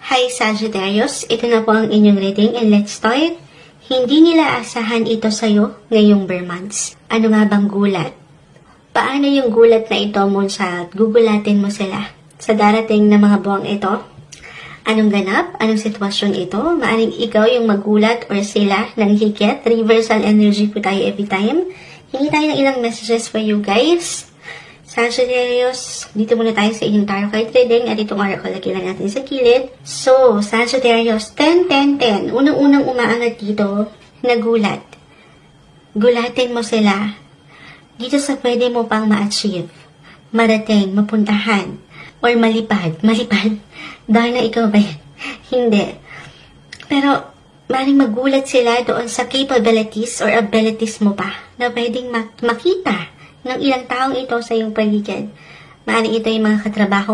Hi Sagittarius, ito na po ang inyong reading and let's start. Hindi nila asahan ito sa'yo ngayong bare months. Ano nga bang gulat? Paano yung gulat na ito, Moonchild? Gugulatin mo sila sa darating na mga buwang ito. Anong ganap? Anong sitwasyon ito? Maaring ikaw yung magulat or sila ng higit. Reversal energy po tayo every time. Hingi tayo ng ilang messages for you guys. Sagittarius, dito muna tayo sa inyong tarot card reading at itong oracle lagi lang natin sa kilid. So, Sagittarius, 10-10-10. Unang-unang umaangat dito, nagulat. Gulatin mo sila. Dito sa pwede mo pang ma-achieve, marating, mapuntahan, or malipad. Malipad? Dahil na ikaw ba yan? Hindi. Pero, maring magulat sila doon sa capabilities or abilities mo pa na pwedeng makita ng ilang taong ito sa iyong paligid. Maaaring ito yung mga katrabaho mo